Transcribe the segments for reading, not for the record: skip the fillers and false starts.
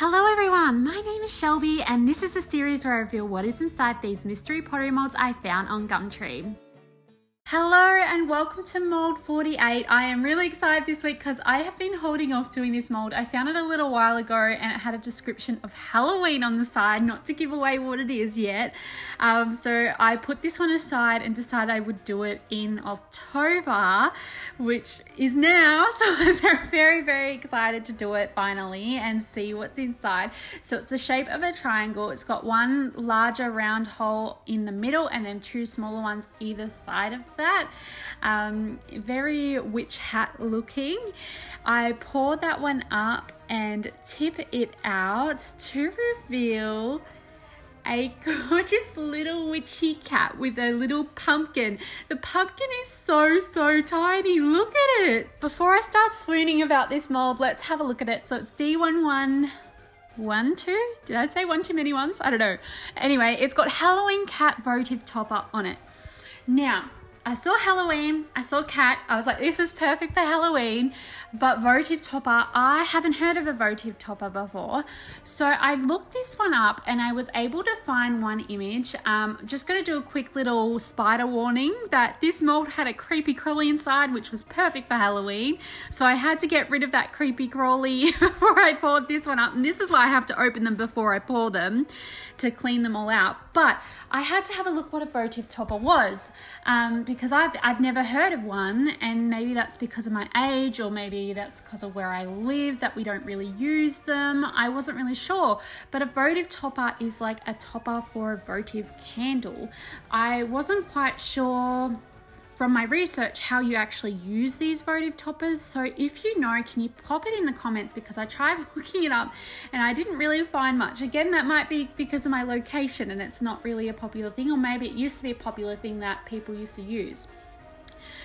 Hello everyone, my name is Shelby and this is the series where I reveal what is inside these mystery pottery molds I found on Gumtree. Hello and welcome to Mould 48. I am really excited this week because I have been holding off doing this mold. I found it a little while ago and it had a description of Halloween on the side, not to give away what it is yet. So I put this one aside and decided I would do it in October, which is now. So they're very, very excited to do it finally and see what's inside. So it's the shape of a triangle. It's got one larger round hole in the middle and then two smaller ones either side of that. Very witch hat looking. I pour that one up and tip it out to reveal a gorgeous little witchy cat with a little pumpkin. The pumpkin is so tiny. Look at it. Before I start swooning about this mold, let's have a look at it. So it's D1112. Did I say one too many ones? I don't know. Anyway, it's got Halloween cat votive topper on it. Now, I saw Halloween, I saw cat, I was like, this is perfect for Halloween, but votive topper, I haven't heard of a votive topper before. So I looked this one up and I was able to find one image. Just gonna do a quick little spider warning that this mold had a creepy crawly inside, which was perfect for Halloween. So I had to get rid of that creepy crawly before I poured this one up. And this is why I have to open them before I pour them to clean them all out. But I had to have a look what a votive topper was. Because I've never heard of one, and maybe that's because of my age, or maybe that's because of where I live that we don't really use them. I wasn't really sure, but a votive topper is like a topper for a votive candle. I wasn't quite sure from my research how you actually use these votive toppers. So if you know, can you pop it in the comments, because I tried looking it up and I didn't really find much. Again, that might be because of my location and it's not really a popular thing, or maybe it used to be a popular thing that people used to use.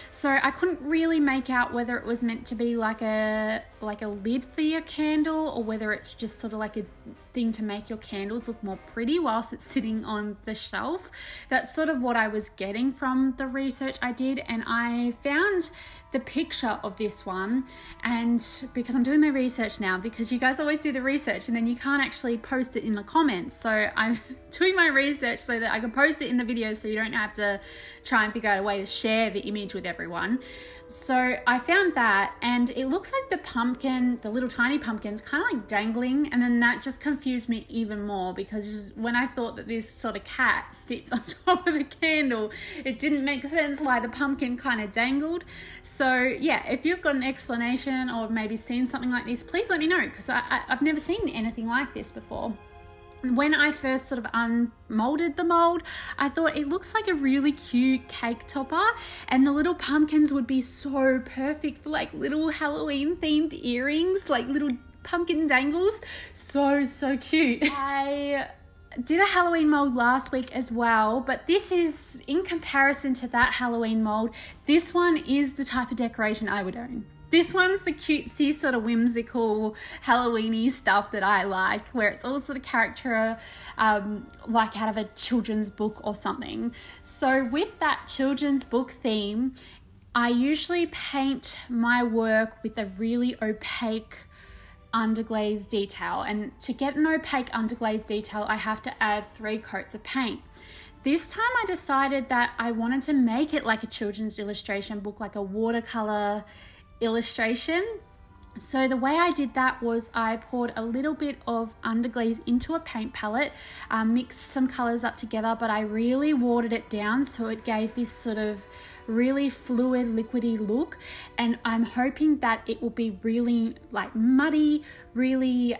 So I couldn't really make out whether it was meant to be like a lid for your candle, or whether it's just sort of like a thing to make your candles look more pretty whilst it's sitting on the shelf. That's sort of what I was getting from the research I did, and I found the picture of this one. And because I'm doing my research now, because you guys always do the research and then you can't actually post it in the comments, so I'm doing my research so that I can post it in the video so you don't have to try and figure out a way to share the image with everyone. So I found that, and it looks like the pumpkin, the little tiny pumpkin's kind of like dangling, and then that just confused me even more, because when I thought that this sort of cat sits on top of the candle, it didn't make sense why the pumpkin kind of dangled. So yeah, if you've got an explanation or maybe seen something like this, please let me know, because I've never seen anything like this before. When I first sort of unmolded the mold, I thought it looks like a really cute cake topper, and the little pumpkins would be so perfect for like little Halloween themed earrings, like little pumpkin dangles. So cute. I did a Halloween mold last week as well, but this is, in comparison to that Halloween mold, this one is the type of decoration I would own. This one's the cutesy sort of whimsical Halloween-y stuff that I like, where it's all sort of character like out of a children's book or something. So with that children's book theme, I usually paint my work with a really opaque underglaze detail, and to get an opaque underglaze detail I have to add 3 coats of paint. This time I decided that I wanted to make it like a children's illustration book, like a watercolor illustration. So the way I did that was I poured a little bit of underglaze into a paint palette, mixed some colors up together, but I really watered it down so it gave this sort of really fluid, liquidy look. And I'm hoping that it will be really like muddy, really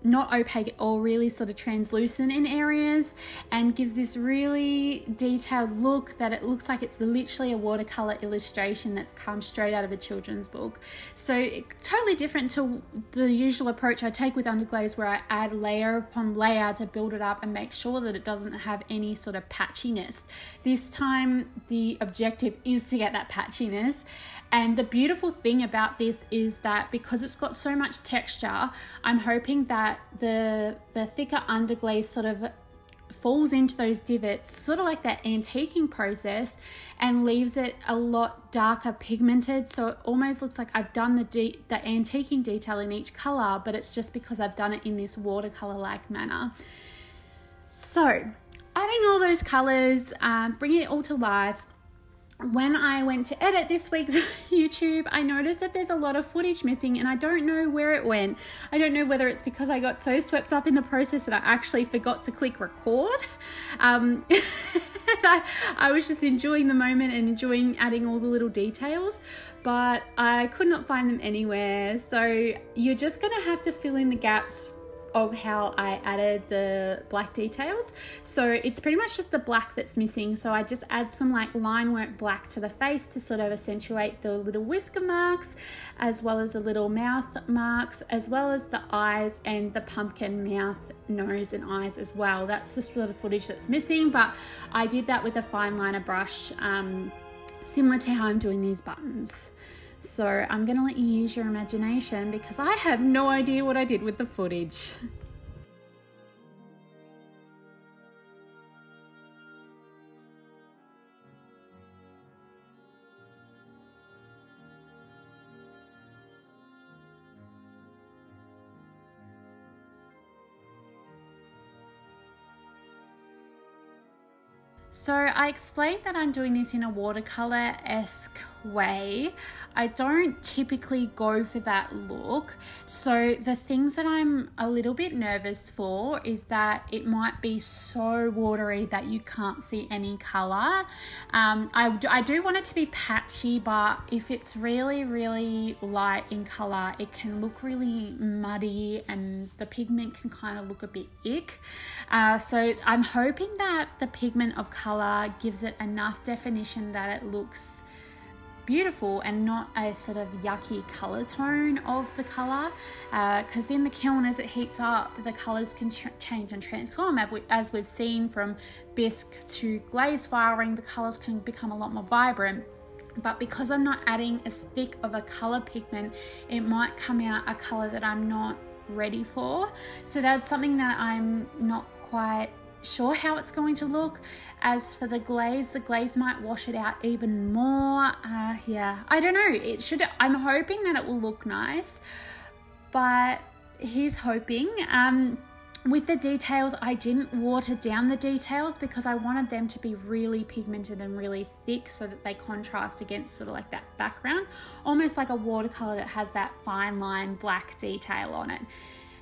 not opaque at all, really sort of translucent in areas, and gives this really detailed look that it looks like it's literally a watercolor illustration that's come straight out of a children's book. So totally different to the usual approach I take with underglaze, where I add layer upon layer to build it up and make sure that it doesn't have any sort of patchiness. This time the objective is to get that patchiness. And the beautiful thing about this is that because it's got so much texture, I'm hoping that the thicker underglaze sort of falls into those divots, sort of like that antiquing process, and leaves it a lot darker pigmented. So it almost looks like I've done the antiquing detail in each color, but it's just because I've done it in this watercolor-like manner. So adding all those colors, bringing it all to life. When I went to edit this week's YouTube, I noticed that there's a lot of footage missing, and I don't know where it went. I don't know whether it's because I got so swept up in the process that I actually forgot to click record. I was just enjoying the moment and enjoying adding all the little details, but I could not find them anywhere. So you're just going to have to fill in the gaps of how I added the black details. So it's pretty much just the black that's missing. So I just add some like line work black to the face to sort of accentuate the little whisker marks, as well as the little mouth marks, as well as the eyes and the pumpkin mouth, nose and eyes as well. That's the sort of footage that's missing, but I did that with a fine liner brush, similar to how I'm doing these buttons. So I'm going to let you use your imagination because I have no idea what I did with the footage. So I explained that I'm doing this in a watercolor-esque way. I don't typically go for that look. So the things that I'm a little bit nervous for is that it might be so watery that you can't see any color. I do want it to be patchy, but if it's really, really light in color, it can look really muddy and the pigment can kind of look a bit ick. So I'm hoping that the pigment of color gives it enough definition that it looks beautiful and not a sort of yucky color tone of the color, because in the kiln, as it heats up, the colors can change and transform. As we've seen from bisque to glaze firing, the colors can become a lot more vibrant. But because I'm not adding as thick of a color pigment, it might come out a color that I'm not ready for. So that's something that I'm not quite sure how it's going to look. As for the glaze might wash it out even more. Yeah, I don't know. I'm hoping that it will look nice, but here's hoping. With the details, I didn't water down the details because I wanted them to be really pigmented and really thick so that they contrast against sort of like that background, almost like a watercolor that has that fine line black detail on it.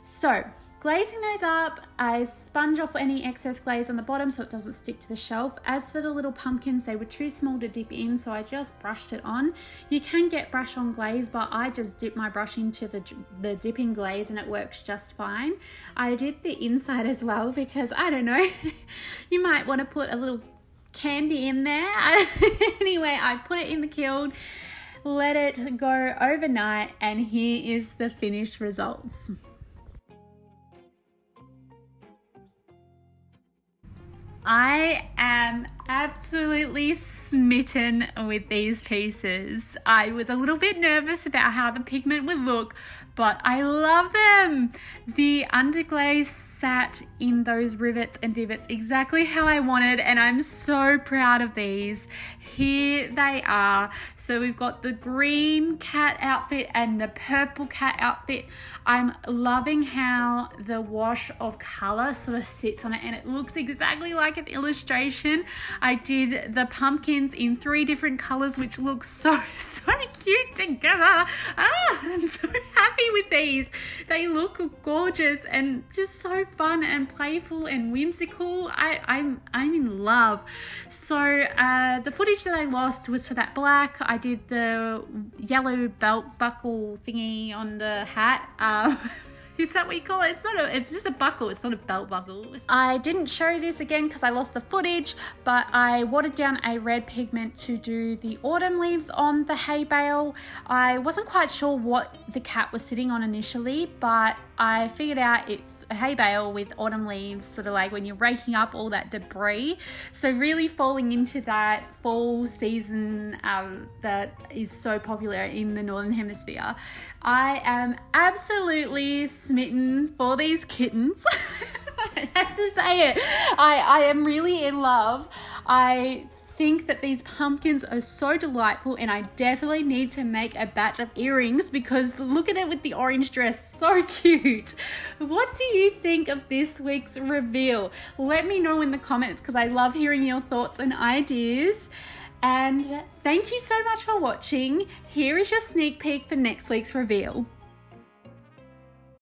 So glazing those up, I sponge off any excess glaze on the bottom so it doesn't stick to the shelf. As for the little pumpkins, they were too small to dip in, so I just brushed it on. You can get brush on glaze, but I just dip my brush into the dipping glaze and it works just fine. I did the inside as well because, I don't know, you might want to put a little candy in there. Anyway, I put it in the kiln, let it go overnight, and here is the finished results. I am absolutely smitten with these pieces. I was a little bit nervous about how the pigment would look, but I love them. The underglaze sat in those rivets and divots exactly how I wanted, and I'm so proud of these. Here they are. So we've got the green cat outfit and the purple cat outfit. I'm loving how the wash of color sort of sits on it and it looks exactly like an illustration. I did the pumpkins in 3 different colors, which look so cute together. I'm so happy with these. They look gorgeous and just so fun and playful and whimsical. I'm in love. So the footage that I lost was for that black. I did the yellow belt buckle thingy on the hat. Is that what you call it? It's just a buckle. It's not a belt buckle. I didn't show this again because I lost the footage, but I watered down a red pigment to do the autumn leaves on the hay bale. I wasn't quite sure what the cat was sitting on initially, but I figured out it's a hay bale with autumn leaves, sort of like when you're raking up all that debris. So really falling into that fall season that is so popular in the Northern Hemisphere. I am absolutely smitten for these kittens. I have to say it. I am really in love. I think that these pumpkins are so delightful, and I definitely need to make a batch of earrings because look at it with the orange dress. So cute. What do you think of this week's reveal? Let me know in the comments because I love hearing your thoughts and ideas. And thank you so much for watching. Here is your sneak peek for next week's reveal.